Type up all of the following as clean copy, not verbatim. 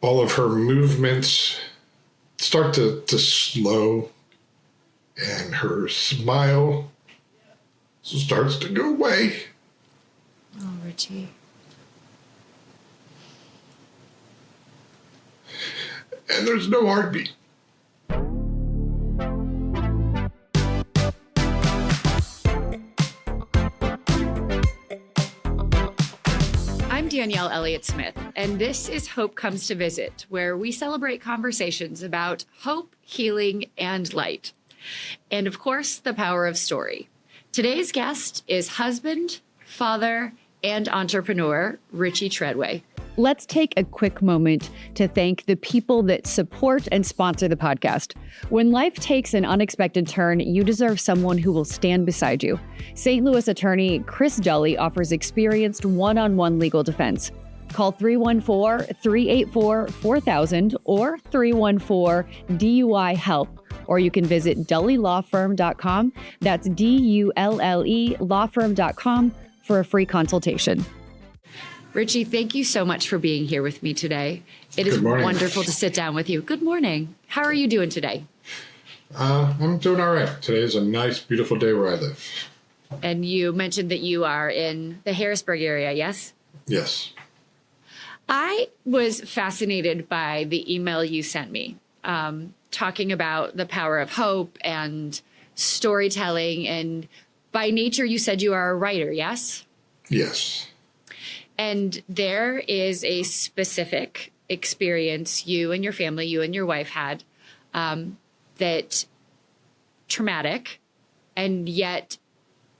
all of her movements start to slow, and her smile starts to go away. Oh, Richie. And there's no heartbeat. I'm Danielle Elliott-Smith, and this is Hope Comes to Visit, where we celebrate conversations about hope, healing, and light. And of course, the power of story. Today's guest is husband, father, and entrepreneur, Richie Treadway. Let's take a quick moment to thank the people that support and sponsor the podcast. When life takes an unexpected turn, you deserve someone who will stand beside you. St. Louis attorney Chris Dully offers experienced one-on-one legal defense. Call 314-384-4000 or 314-DUI-HELP, or you can visit dullylawfirm.com. That's D-U-L-L-E lawfirm.com for a free consultation. Richie, thank you so much for being here with me today. It is wonderful to sit down with you. Good morning. How are you doing today? I'm doing all right. Today is a nice, beautiful day where I live. And you mentioned that you are in the Harrisburg area, yes? Yes. I was fascinated by the email you sent me, talking about the power of hope and storytelling. And by nature, you said you are a writer, yes? Yes. And there is a specific experience you and your family, you and your wife had, that traumatic. And yet,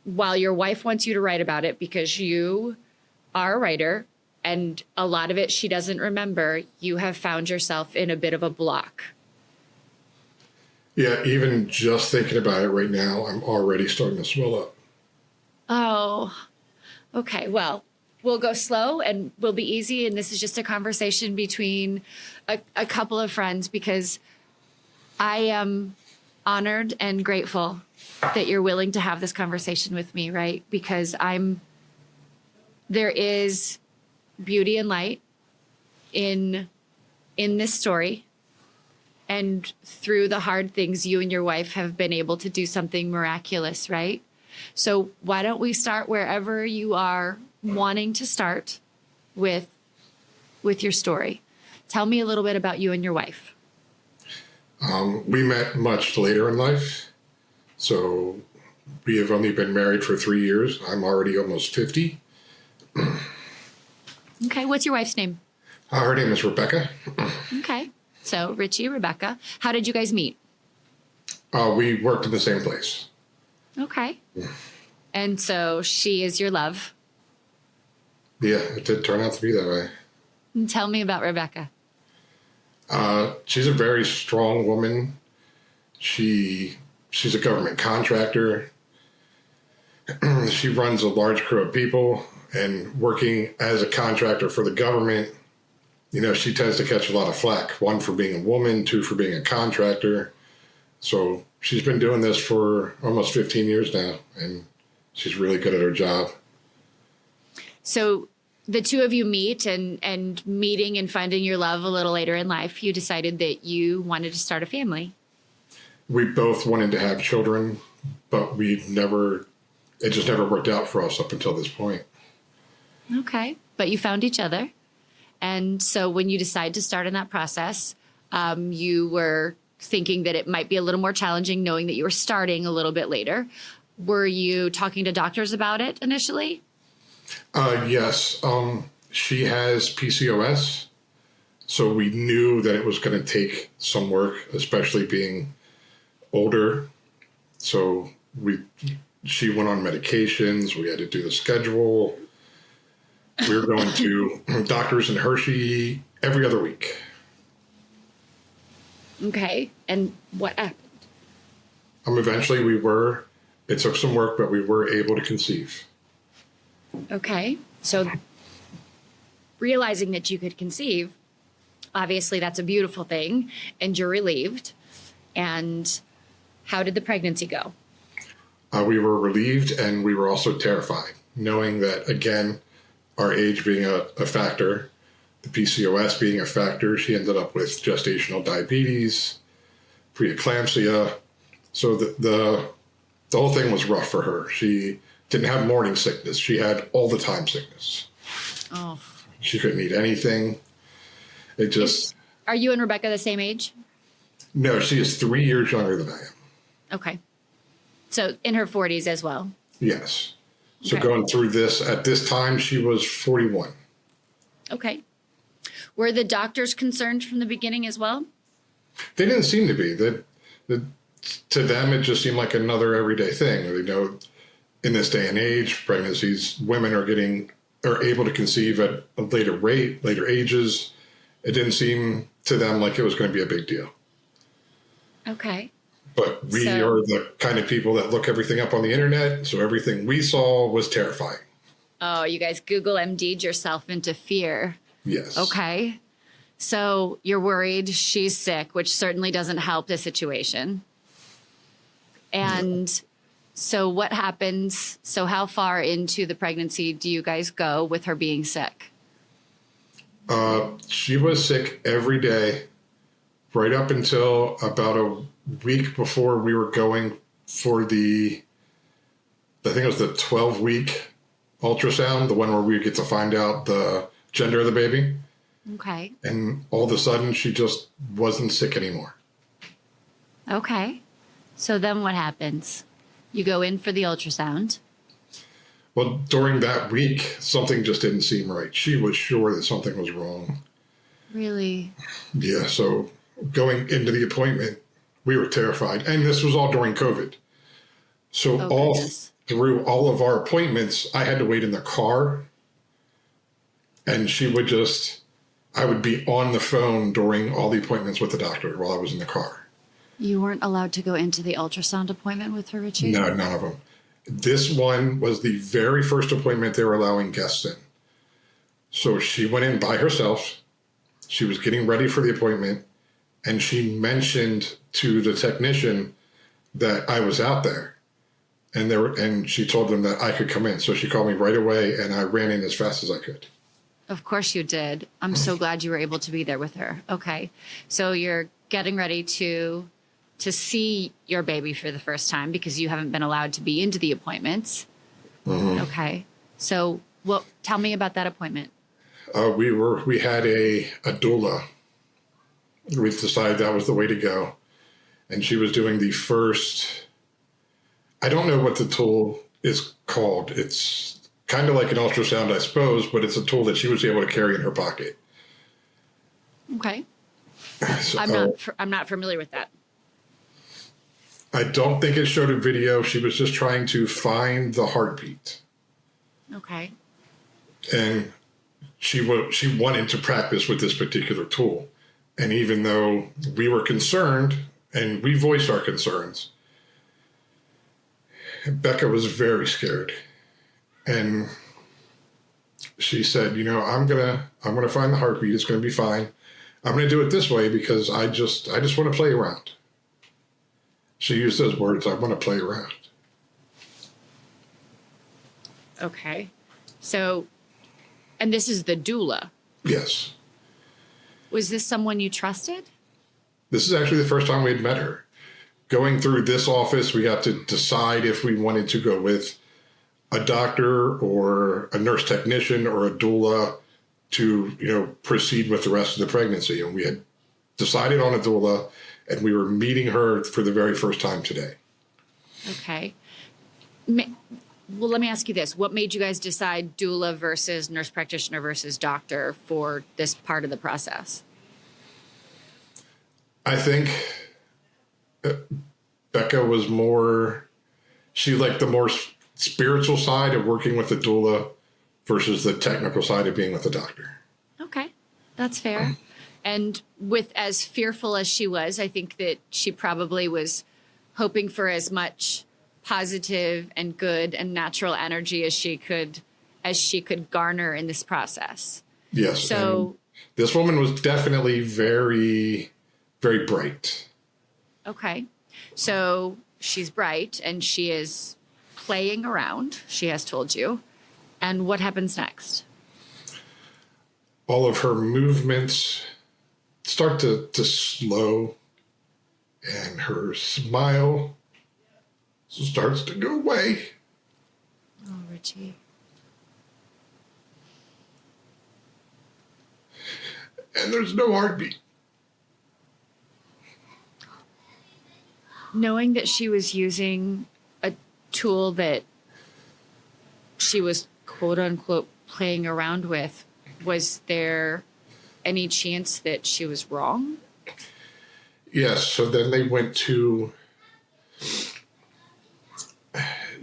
while your wife wants you to write about it because you are a writer and a lot of it she doesn't remember, you have found yourself in a bit of a block. Yeah, even just thinking about it right now, I'm already starting to swell up. Oh, okay. Well, we'll go slow and we'll be easy. And this is just a conversation between a couple of friends, because I am honored and grateful that you're willing to have this conversation with me, right? Because there is beauty and light in this story. And through the hard things, you and your wife have been able to do something miraculous, right? So why don't we start wherever you are wanting to start with your story. Tell me a little bit about you and your wife. We met much later in life. So we have only been married for 3 years. I'm already almost 50. Okay. What's your wife's name? Her name is Rebecca. Okay. So Richie, Rebecca. How did you guys meet? We worked in the same place. Okay. And so she is your love. Yeah, it did turn out to be that way. And tell me about Rebecca. She's a very strong woman. She's a government contractor. She runs a large crew of people, and working as a contractor for the government, she tends to catch a lot of flack. 1, for being a woman, 2, for being a contractor. So she's been doing this for almost 15 years now, and she's really good at her job. So the two of you meet, and meeting and finding your love a little later in life, you decided that you wanted to start a family. We both wanted to have children, but it just never worked out for us up until this point. Okay. But you found each other. And so when you decide to start in that process, you were thinking that it might be a little more challenging knowing that you were starting a little bit later. Were you talking to doctors about it initially? Yes. She has PCOS. So we knew that it was going to take some work, especially being older. So she went on medications. We had to do the schedule. We were going to doctors in Hershey every other week. Okay. And what happened? Eventually it took some work, but we were able to conceive. Okay. So realizing that you could conceive, obviously that's a beautiful thing, and you're relieved. And how did the pregnancy go? We were relieved, and we were also terrified, knowing that, again, our age being a factor, the PCOS being a factor, she ended up with gestational diabetes, preeclampsia. So the whole thing was rough for her. She didn't have morning sickness. She had all the time sickness. Oh. She couldn't eat anything. It just... Are you and Rebecca the same age? No, she is 3 years younger than I am. Okay. So in her 40s as well? Yes. So Okay. going through this, at this time, she was 41. Okay. Were the doctors concerned from the beginning as well? They didn't seem to be. To them, it just seemed like another everyday thing. They know in this day and age, pregnancies, women are able to conceive at a later rate, later ages. It didn't seem to them like it was going to be a big deal. Okay. But we are the kind of people that look everything up on the internet, so everything we saw was terrifying. Oh, you guys Google MD'd yourself into fear. Yes. Okay. So you're worried she's sick, which certainly doesn't help the situation. And so what happens? So how far into the pregnancy do you guys go with her being sick? She was sick every day, right up until about a week before we were going for I think it was the 12-week ultrasound, the one where we get to find out the gender of the baby. Okay. And all of a sudden, she just wasn't sick anymore. Okay. So then what happens? You go in for the ultrasound. Well, during that week, something just didn't seem right. She was sure that something was wrong. Really? Yeah, so going into the appointment, we were terrified. And this was all during COVID. So through all of our appointments, I had to wait in the car. And I would be on the phone during all the appointments with the doctor while I was in the car. You weren't allowed to go into the ultrasound appointment with her, Richie? No, none of them. This one was the very first appointment they were allowing guests in. So she went in by herself. She was getting ready for the appointment. And she mentioned to the technician that I was out there. And she told them that I could come in. So she called me right away, and I ran in as fast as I could. Of course you did. I'm so glad you were able to be there with her. Okay. So you're getting ready to see your baby for the first time because you haven't been allowed to be into the appointments. Mm-hmm. Okay. So tell me about that appointment. We had a doula. We decided that was the way to go. And she was doing the first, I don't know what the tool is called. It's kind of like an ultrasound, I suppose, but it's a tool that she was able to carry in her pocket. Okay. So, I'm not familiar with that. I don't think it showed a video. She was just trying to find the heartbeat. Okay. And she wanted to practice with this particular tool. And even though we were concerned and we voiced our concerns, Becca was very scared. And she said, I'm gonna find the heartbeat. It's gonna be fine. I'm gonna do it this way because I just want to play around. She used those words, I want to play around. Okay. So, and this is the doula. Yes. Was this someone you trusted? This is actually the first time we'd met her. Going through this office, we got to decide if we wanted to go with a doctor or a nurse technician or a doula to, proceed with the rest of the pregnancy. And we had decided on a doula, and we were meeting her for the very first time today. Okay. Well, let me ask you this. What made you guys decide doula versus nurse practitioner versus doctor for this part of the process? I think Becca was she liked the more spiritual side of working with the doula versus the technical side of being with the doctor. Okay, that's fair. And with as fearful as she was, I think that she probably was hoping for as much positive and good and natural energy as she could garner in this process. Yes. So this woman was definitely very, very bright. Okay. So she's bright and she is playing around, she has told you. And what happens next? all of her movements start to slow, and her smile starts to go away. Oh, Richie. And there's no heartbeat. Knowing that she was using a tool that she was quote unquote playing around with, was there any chance that she was wrong? Yes, so then they went to,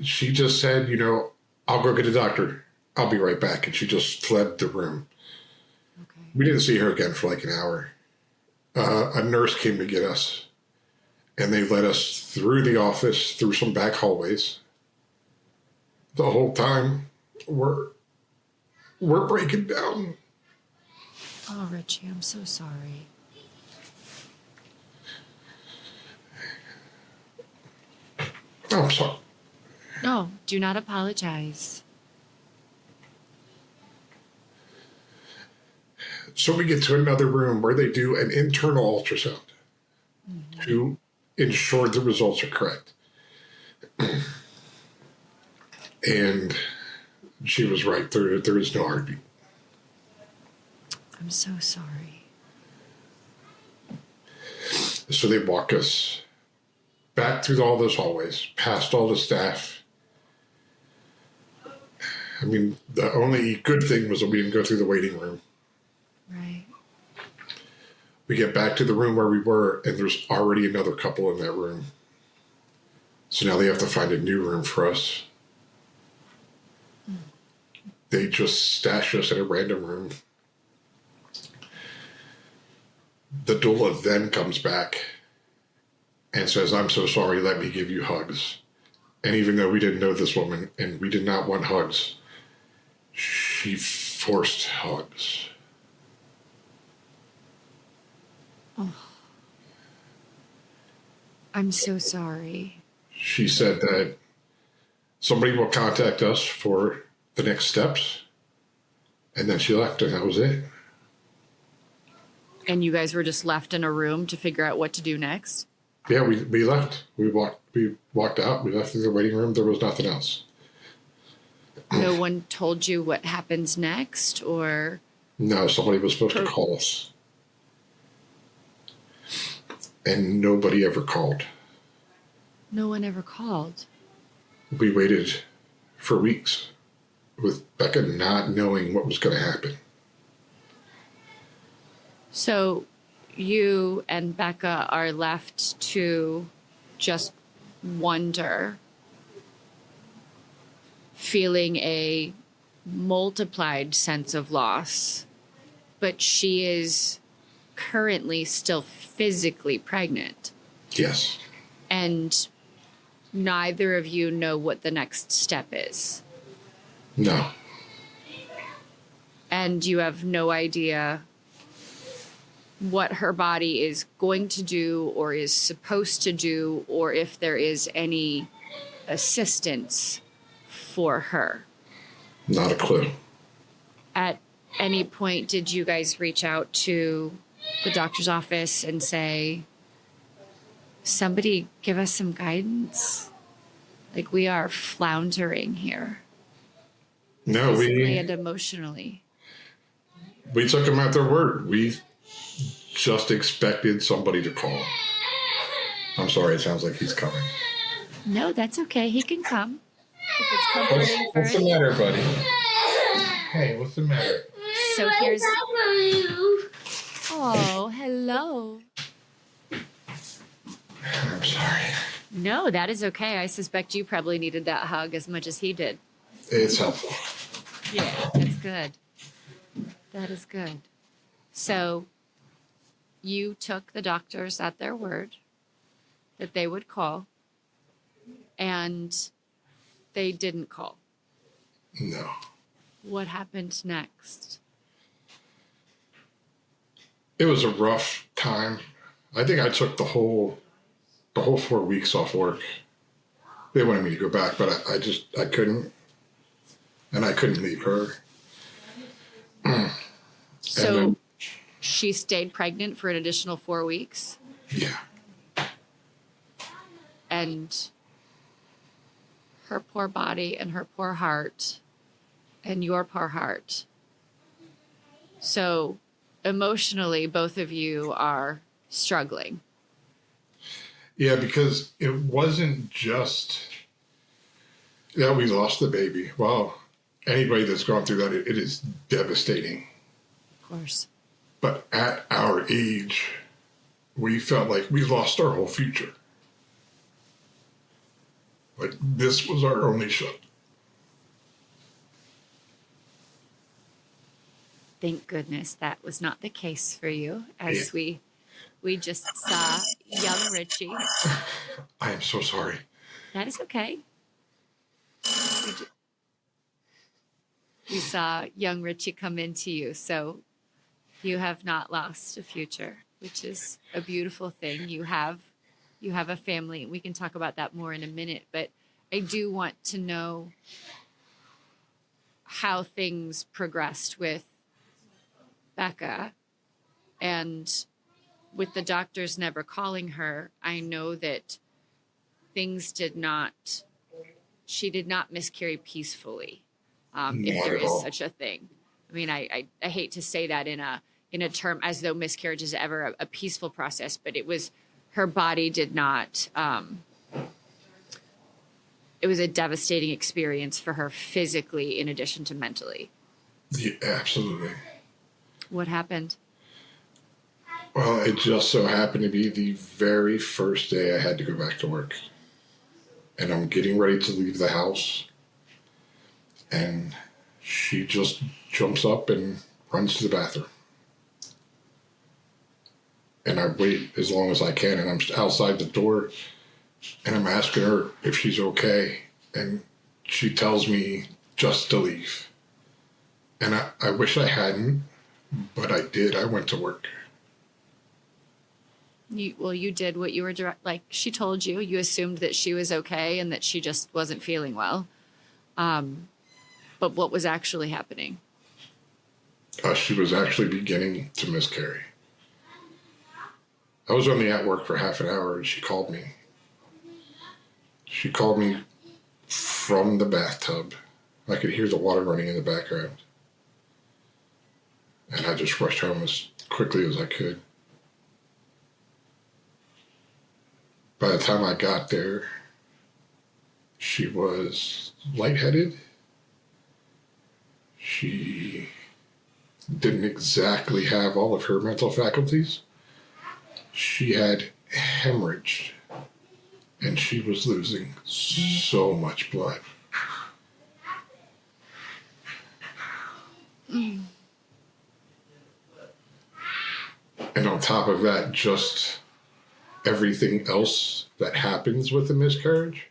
she just said, I'll go get a doctor. I'll be right back. And she just fled the room. Okay. We didn't see her again for like an hour. A nurse came to get us, and they led us through the office, through some back hallways. The whole time, we're breaking down. Oh, Richie, I'm so sorry. Oh, I'm sorry. No, do not apologize. So we get to another room where they do an internal ultrasound to ensure the results are correct. And she was right. There is no heartbeat. I'm so sorry. So they walk us back through all those hallways, past all the staff. I mean, the only good thing was that we didn't go through the waiting room. Right. We get back to the room where we were, and there's already another couple in that room. So now they have to find a new room for us. They just stash us in a random room. The doula then comes back and says, I'm so sorry, let me give you hugs. And even though we didn't know this woman and we did not want hugs, she forced hugs. Oh. I'm so sorry. She said that somebody will contact us for the next steps. And then she left, and that was it. And you guys were just left in a room to figure out what to do next? Yeah, we left. We walked out. We left through the waiting room. There was nothing else. No one told you what happens next, or? No, somebody was supposed to call us. And nobody ever called. No one ever called. We waited for weeks with Becca not knowing what was going to happen. So you and Becca are left to just wonder, feeling a multiplied sense of loss, but she is currently still physically pregnant. Yes. And neither of you know what the next step is. No. And you have no idea what her body is going to do or is supposed to do, or if there is any assistance for her. Not a clue. At any point, did you guys reach out to the doctor's office and say, somebody give us some guidance? Like, we are floundering here. No, physically and emotionally. We took them at their word. We just expected somebody to call. I'm sorry, it sounds like he's coming. No, that's okay. He can come. If it's comforting What's the matter, buddy? Hey, what's the matter? So here's... Oh, hello. I'm sorry. No, that is okay. I suspect you probably needed that hug as much as he did. It's helpful. Yeah, that's good. That is good. So you took the doctors at their word that they would call, and they didn't call. No. What happened next? It was a rough time. I think I took the whole 4 weeks off work. They wanted me to go back, but I couldn't. And I couldn't leave her. So then, she stayed pregnant for an additional 4 weeks, yeah. and her poor body and her poor heart and your poor heart. So emotionally, both of you are struggling. Yeah, because it wasn't just that we lost the baby. Well, anybody that's gone through that, it is devastating. Of course. But at our age, we felt like we lost our whole future. Like this was our only shot. Thank goodness that was not the case for you, as we just saw young Richie. I am so sorry. That is okay. We saw young Richie come into you, so you have not lost a future, which is a beautiful thing. You have a family. We can talk about that more in a minute, but I do want to know how things progressed with Becca, and with the doctors never calling her, I know that she did not miscarry peacefully, if there is such a thing. I mean, I hate to say that in a term as though miscarriage is ever a peaceful process, but her body did not, it was a devastating experience for her physically in addition to mentally. Yeah, absolutely. What happened? Well, it just so happened to be the very first day I had to go back to work. And I'm getting ready to leave the house. And she just jumps up and runs to the bathroom. And I wait as long as I can. And I'm outside the door. And I'm asking her if she's okay. And she tells me just to leave. And I wish I hadn't. But I did. I went to work. You did what you were like she told you. You assumed that she was okay and that she just wasn't feeling well. But what was actually happening? She was actually beginning to miscarry. I was only at work for half an hour and she called me. She called me from the bathtub. I could hear the water running in the background. And I just rushed home as quickly as I could. By the time I got there, she was lightheaded. She didn't exactly have all of her mental faculties. She had hemorrhaged, and she was losing so much blood. And on top of that, just everything else that happens with a miscarriage.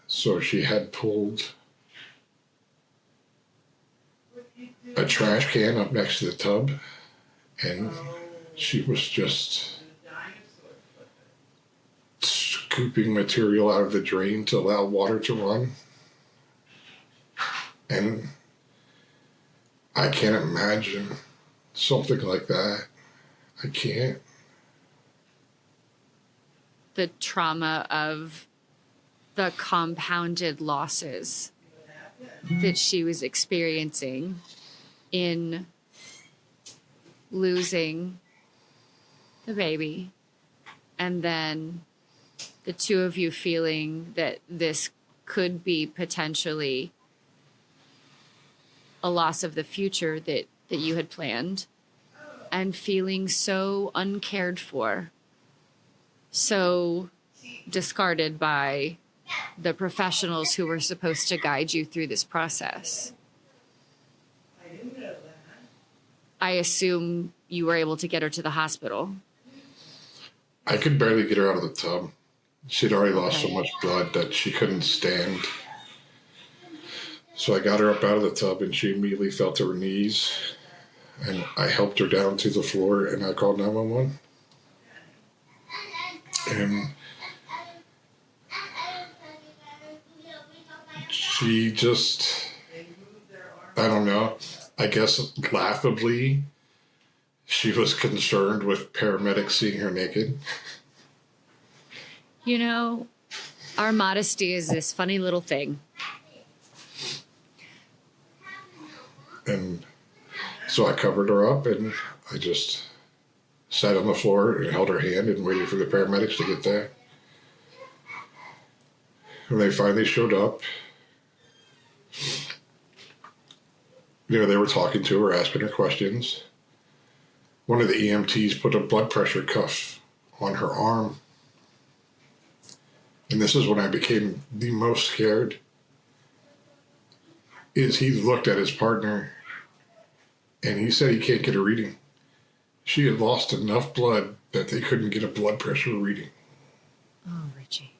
So she had pulled a trash can up next to the tub, and she was just scooping material out of the drain to allow water to run. And I can't imagine something like that. I can't. The trauma of the compounded losses that she was experiencing in losing the baby, and then the two of you feeling that this could be potentially a loss of the future that you had planned, and feeling so uncared for, so discarded by the professionals who were supposed to guide you through this process. I assume you were able to get her to the hospital. I could barely get her out of the tub. She'd already lost so much blood that she couldn't stand. So I got her up out of the tub, and she immediately fell to her knees. And I helped her down to the floor, and I called 911. And she just, I don't know. I guess laughably, she was concerned with paramedics seeing her naked. You know, our modesty is this funny little thing. And so I covered her up and I just sat on the floor and held her hand and waited for the paramedics to get there. When they finally showed up, they were talking to her, asking her questions. One of the EMTs put a blood pressure cuff on her arm. And this is when I became the most scared, is he looked at his partner and he said he can't get a reading. She had lost enough blood that they couldn't get a blood pressure reading. Oh, Richie.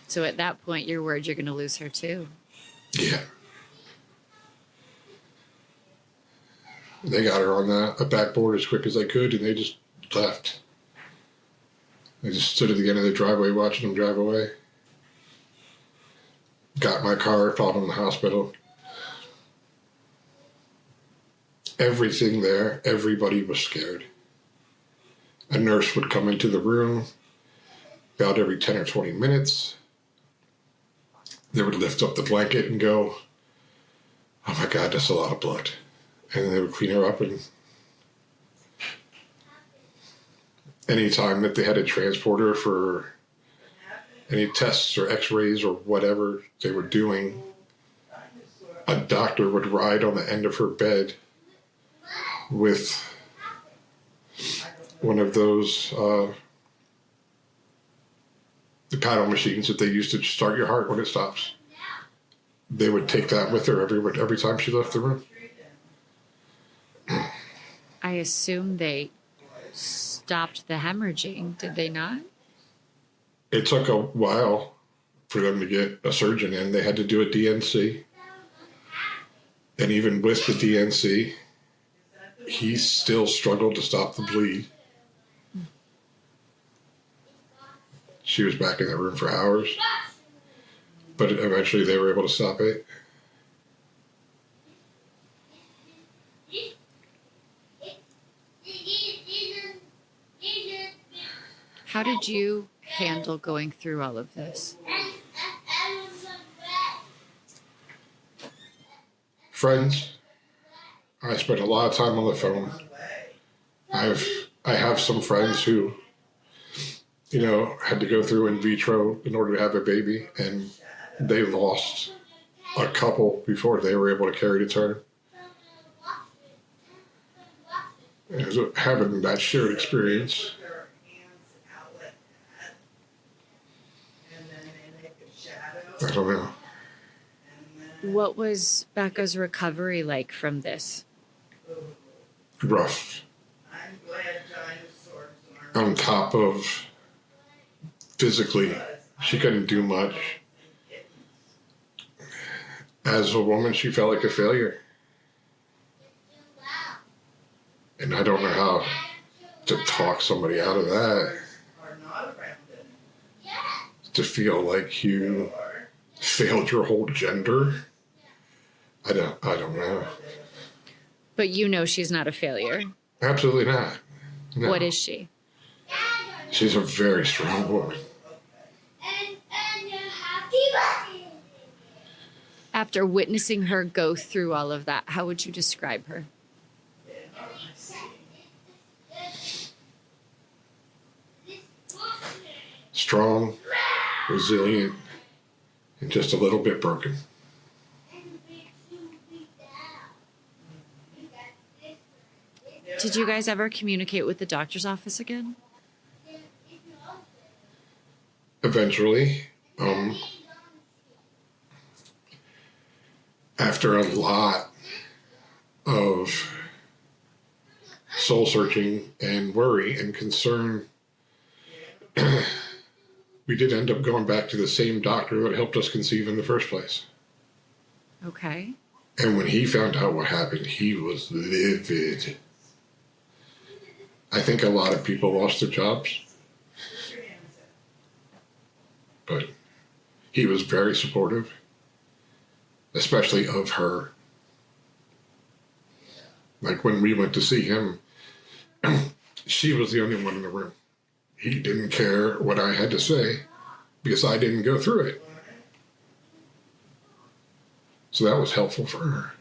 So at that point, you're worried you're going to lose her too. Yeah. They got her on a backboard as quick as they could, and they just left. I just stood at the end of the driveway watching them drive away. Got in my car, followed them to the hospital. Everything there, everybody was scared. A nurse would come into the room about every 10 or 20 minutes. They would lift up the blanket and go, "Oh my God, that's a lot of blood." And they would clean her up, and anytime that they had to transport her for any tests or x-rays or whatever they were doing, a doctor would ride on the end of her bed with one of those the paddle machines that they use to start your heart when it stops. They would take that with her every time she left the room. I assume they stopped the hemorrhaging, did they not? It took a while for them to get a surgeon in. They had to do a DNC. And even with the DNC, he still struggled to stop the bleed. She was back in that room for hours. But eventually they were able to stop it. How did you handle going through all of this? Friends. I spent a lot of time on the phone. I have some friends who, had to go through in vitro in order to have a baby, and they lost a couple before they were able to carry to term. And so having that shared experience. I don't know. What was Becca's recovery like from this? Rough. On top of physically, she couldn't do much. As a woman, she felt like a failure. And I don't know how to talk somebody out of that. To feel like you failed your whole gender. I don't know. But she's not a failure. Absolutely not. No. What is she? She's a very strong woman. After witnessing her go through all of that, how would you describe her? Strong, resilient, and just a little bit broken. Did you guys ever communicate with the doctor's office again? Eventually, after a lot of soul searching and worry and concern, we did end up going back to the same doctor that helped us conceive in the first place. Okay. And when he found out what happened, he was livid. I think a lot of people lost their jobs. But He was very supportive, especially of her. Like when we went to see him, she was the only one in the room. He didn't care what I had to say because I didn't go through it. So that was helpful for her.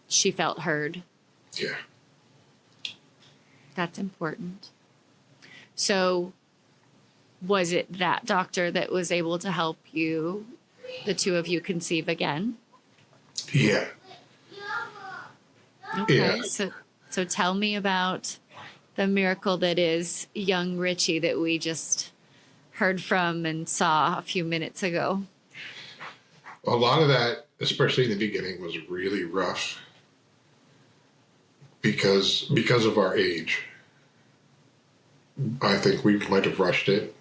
She felt heard. Yeah. That's important. So was it that doctor that was able to help you, the two of you, conceive again? Yeah. Okay. Yeah. So tell me about the miracle that is young Richie that we just heard from and saw a few minutes ago. A lot of that, especially in the beginning, was really rough because of our age. I think we might have rushed it.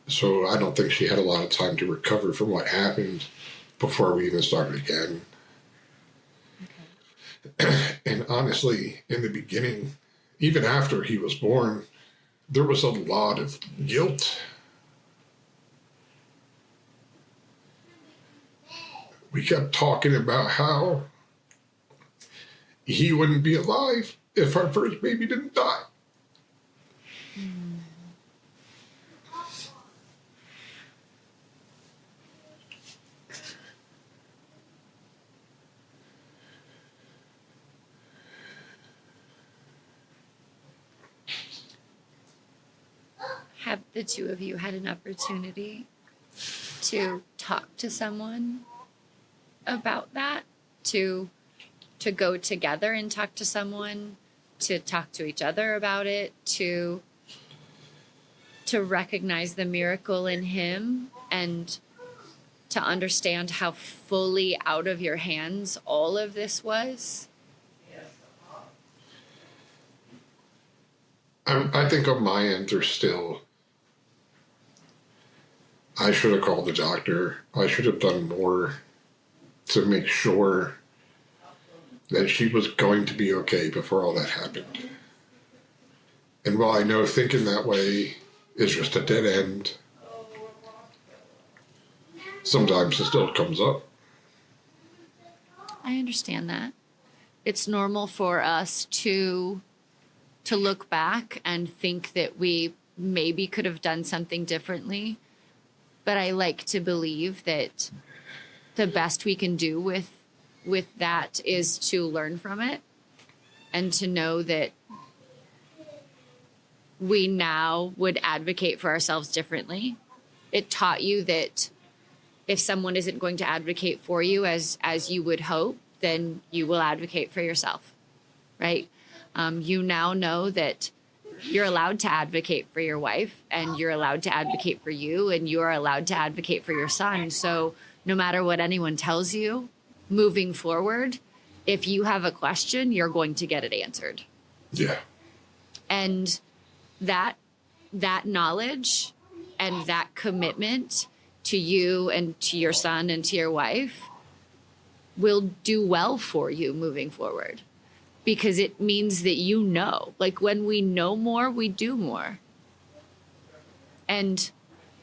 So I don't think she had a lot of time to recover from what happened before we even started again. Okay. And honestly, in the beginning, even after he was born, there was a lot of guilt. We kept talking about how he wouldn't be alive if our first baby didn't die. Have the two of you had an opportunity to talk to someone about that? To go together and talk to someone, to talk to each other about it, to recognize the miracle in him and to understand how fully out of your hands all of this was? I think on my end, there's still... I should have called the doctor. I should have done more to make sure that she was going to be okay before all that happened. And while I know thinking that way is just a dead end, sometimes it still comes up. I understand that. It's normal for us to look back and think that we maybe could have done something differently. But I like to believe that the best we can do with that is to learn from it and to know that we now would advocate for ourselves differently. It taught you that if someone isn't going to advocate for you as you would hope, then you will advocate for yourself, right? You now know that you're allowed to advocate for your wife and you're allowed to advocate for you and you are allowed to advocate for your son. So no matter what anyone tells you, moving forward, if you have a question, you're going to get it answered. Yeah. And that knowledge and that commitment to you and to your son and to your wife will do well for you moving forward. Because it means that you know, like when we know more, we do more. And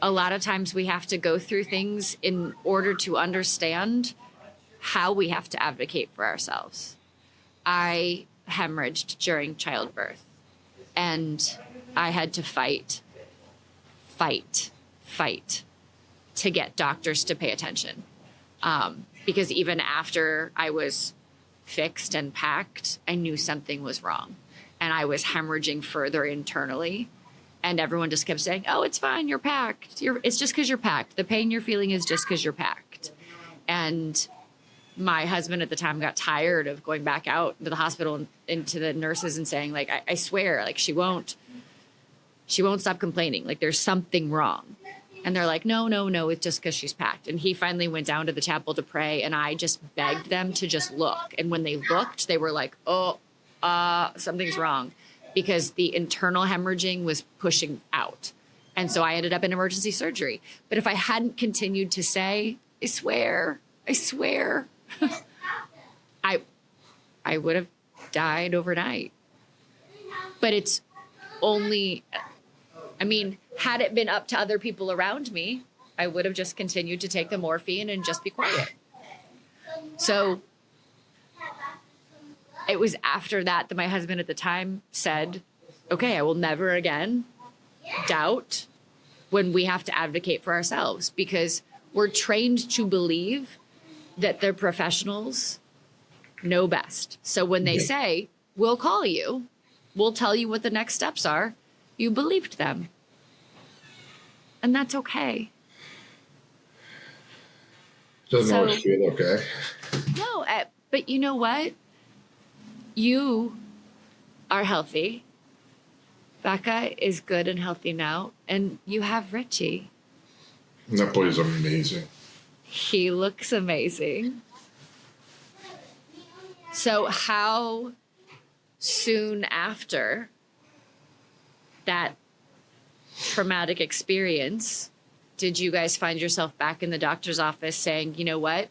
a lot of times we have to go through things in order to understand how we have to advocate for ourselves. I hemorrhaged during childbirth and I had to fight to get doctors to pay attention. Because even after I was fixed and packed, I knew something was wrong. And I was hemorrhaging further internally. And everyone just kept saying, oh, it's fine, you're packed. It's just because you're packed. The pain you're feeling is just because you're packed. And my husband at the time got tired of going back out to the hospital and into the nurses and saying, like, I swear, like, she won't stop complaining. Like, there's something wrong. And they're like, no, it's just because she's packed. And he finally went down to the chapel to pray, and I just begged them to just look. And when they looked, they were like, something's wrong, because the internal hemorrhaging was pushing out. And so I ended up in emergency surgery. But if I hadn't continued to say, I swear, I would have died overnight. But it's only... I mean, had it been up to other people around me, I would have just continued to take the morphine and just be quiet. So it was after that my husband at the time said, okay, I will never again doubt when we have to advocate for ourselves, because we're trained to believe that the professionals know best. So when they say, we'll call you, we'll tell you what the next steps are, you believed them. And that's okay. Doesn't always feel okay. No, but you know what? You are healthy. Becca is good and healthy now. And you have Richie. And that boy is amazing. He looks amazing. So how soon after that traumatic experience did you guys find yourself back in the doctor's office saying, you know what?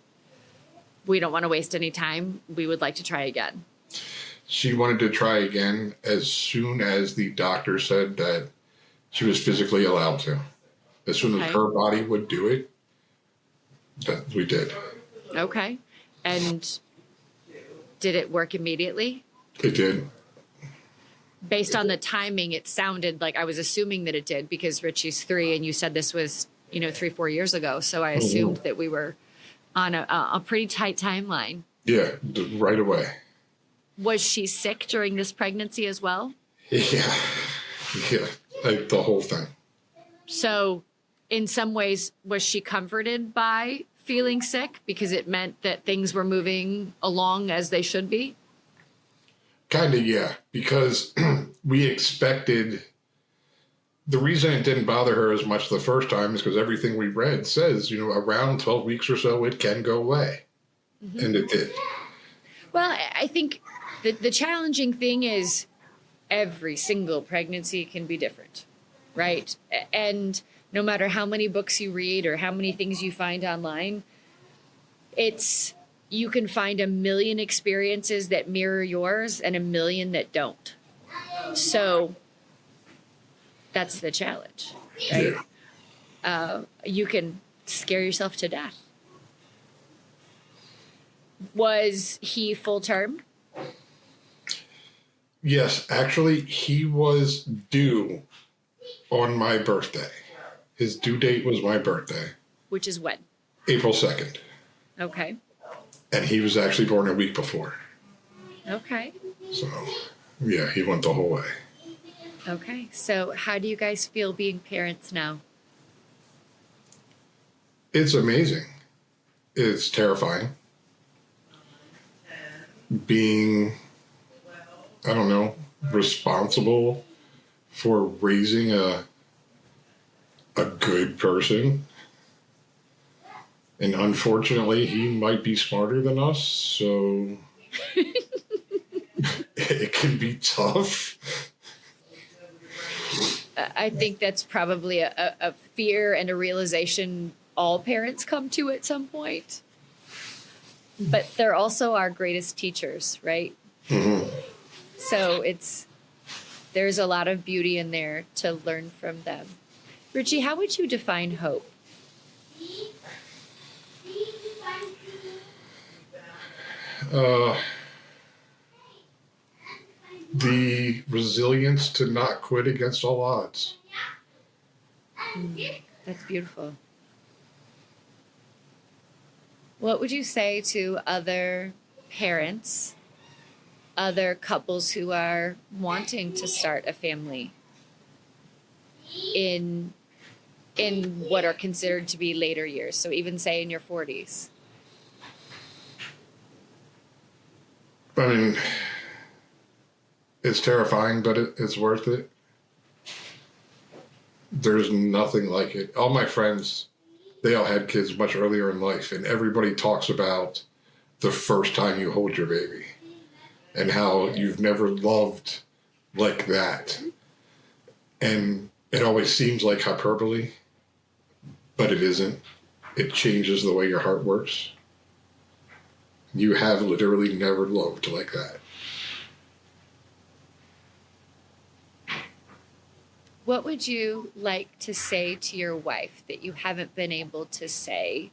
We don't want to waste any time. We would like to try again. She wanted to try again as soon as the doctor said that she was physically allowed to. As soon as her body would do it, that we did. Okay. And did it work immediately? It did. Based on the timing, it sounded like I was assuming that it did, because Richie's 3 and you said this was, 3-4 years ago. So I assumed that we were on a pretty tight timeline. Yeah, right away. Was she sick during this pregnancy as well? Yeah, like the whole thing. So in some ways, was she comforted by feeling sick because it meant that things were moving along as they should be? Kind of, yeah, because we expected. The reason it didn't bother her as much the first time is because everything we read says, around 12 weeks or so, it can go away. Mm-hmm. And it did. Well, I think the challenging thing is every single pregnancy can be different, right? And no matter how many books you read or how many things you find online, you can find a million experiences that mirror yours and a million that don't. So that's the challenge, right? Yeah. You can scare yourself to death. Was he full term? Yes, actually, he was due on my birthday. His due date was my birthday. Which is when? April 2nd. Okay. And he was actually born a week before. Okay. So, yeah, he went the whole way. Okay. So how do you guys feel being parents now? It's amazing. It's terrifying. Being, responsible for raising a good person. And unfortunately, he might be smarter than us, so it can be tough. I think that's probably a fear and a realization all parents come to at some point. But they're also our greatest teachers, right? Mm-hmm. So there's a lot of beauty in there to learn from them. Richie, how would you define hope? The resilience to not quit against all odds. That's beautiful. What would you say to other parents, other couples who are wanting to start a family in what are considered to be later years? So even say in your 40s. I mean, it's terrifying, but it's worth it. There's nothing like it. All my friends, they all had kids much earlier in life, and everybody talks about the first time you hold your baby and how you've never loved like that. And it always seems like hyperbole, but it isn't. It changes the way your heart works. You have literally never loved like that. What would you like to say to your wife that you haven't been able to say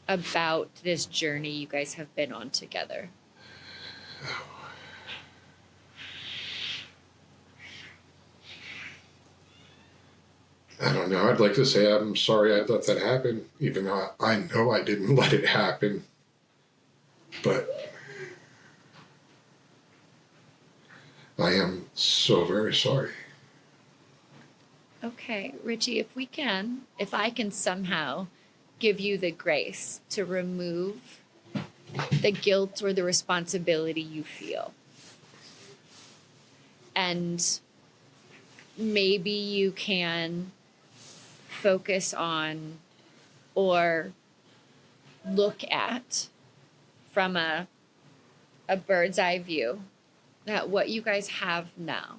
about this journey you guys have been on together? I don't know. I'd like to say I'm sorry I let that happen, even though I know I didn't let it happen. But I am so very sorry. Okay, Richie, if I can somehow give you the grace to remove the guilt or the responsibility you feel, and maybe you can focus on or look at from a bird's eye view at what you guys have now,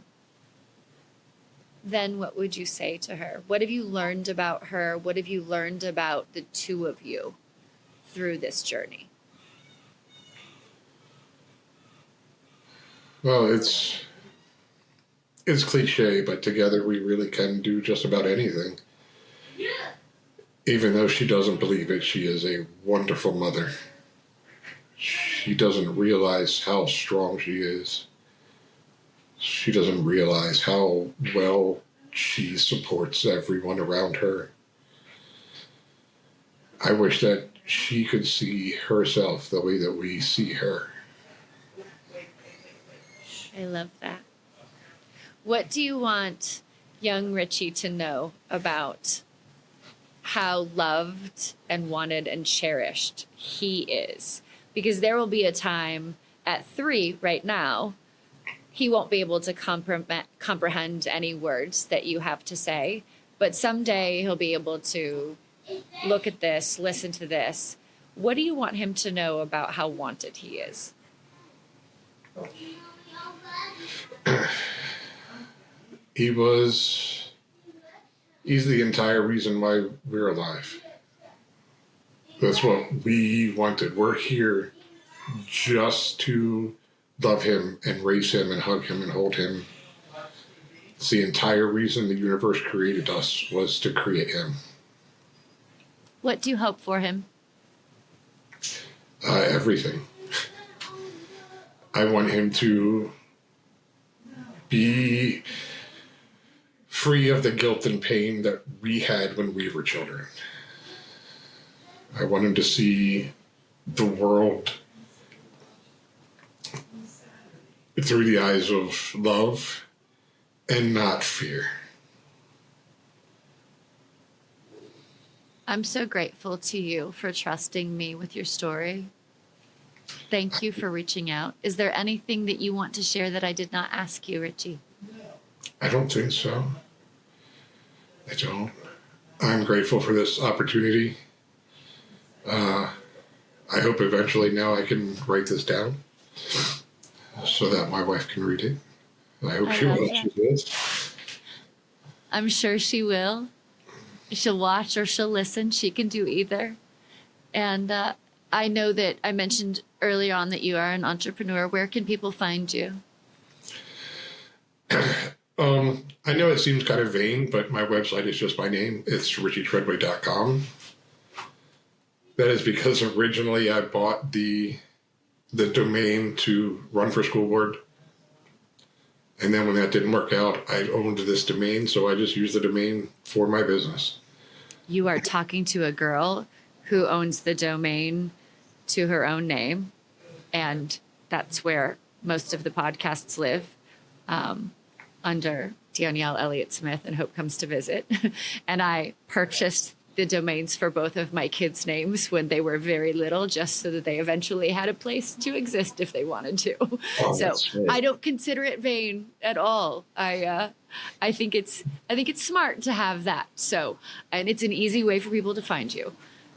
then what would you say to her? What have you learned about her? What have you learned about the two of you through this journey? Well, it's cliche, but together we really can do just about anything. Even though she doesn't believe it, she is a wonderful mother. She doesn't realize how strong she is. She doesn't realize how well she supports everyone around her. I wish that she could see herself the way that we see her. I love that. What do you want young Richie to know about how loved and wanted and cherished he is? Because there will be a time at 3 right now, he won't be able to comprehend any words that you have to say, but someday he'll be able to look at this, listen to this. What do you want him to know about how wanted he is? He's the entire reason why we're alive. That's what we wanted. We're here just to love him and raise him and hug him and hold him. It's the entire reason the universe created us, was to create him. What do you hope for him? Everything. I want him to be free of the guilt and pain that we had when we were children. I want him to see the world through the eyes of love and not fear. I'm so grateful to you for trusting me with your story. Thank you for reaching out. Is there anything that you want to share that I did not ask you, Richie? I don't think so. I don't. I'm grateful for this opportunity. I hope eventually now I can write this down so that my wife can read it. I hope she will. She does. I'm sure she will. She'll watch or she'll listen. She can do either. And I know that I mentioned early on that you are an entrepreneur. Where can people find you? I know it seems kind of vain, but my website is just my name. It's richietreadway.com. That is because originally I bought the domain to run for school board. And then when that didn't work out, I owned this domain, so I just used the domain for my business. You are talking to a girl who owns the domain to her own name, and that's where most of the podcasts live, under Danielle Elliott Smith and Hope Comes to Visit. And I purchased the domains for both of my kids' names when they were very little, just so that they eventually had a place to exist if they wanted to. Oh, so right. I don't consider it vain at all. I think it's smart to have that. So, and it's an easy way for people to find you.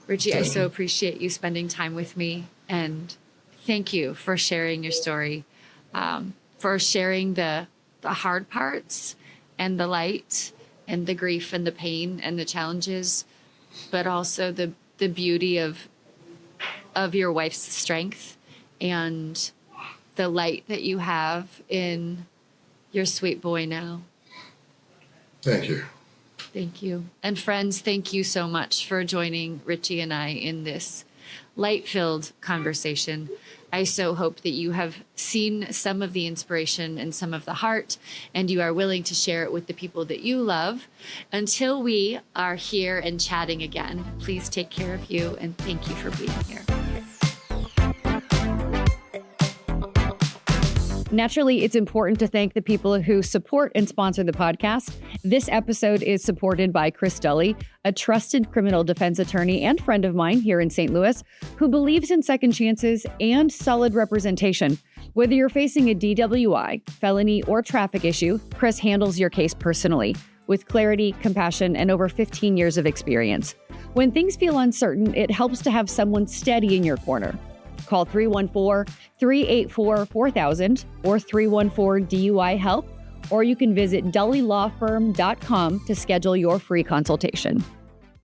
Richie, I so appreciate you spending time with me, and thank you for sharing your story, for sharing the hard parts and the light and the grief and the pain and the challenges, but also the beauty of your wife's strength and the light that you have in your sweet boy now. Thank you. Thank you. And friends, thank you so much for joining Richie and I in this light-filled conversation. I so hope that you have seen some of the inspiration and some of the heart, and you are willing to share it with the people that you love. Until we are here and chatting again, please take care of you, and thank you for being here. Naturally, it's important to thank the people who support and sponsor the podcast. This episode is supported by Chris Dully, a trusted criminal defense attorney and friend of mine here in St. Louis, who believes in second chances and solid representation. Whether you're facing a DWI, felony, or traffic issue, Chris handles your case personally with clarity, compassion, and over 15 years of experience. When things feel uncertain, it helps to have someone steady in your corner. Call 314-384-4000 or 314-DUI-HELP, or you can visit dullylawfirm.com to schedule your free consultation.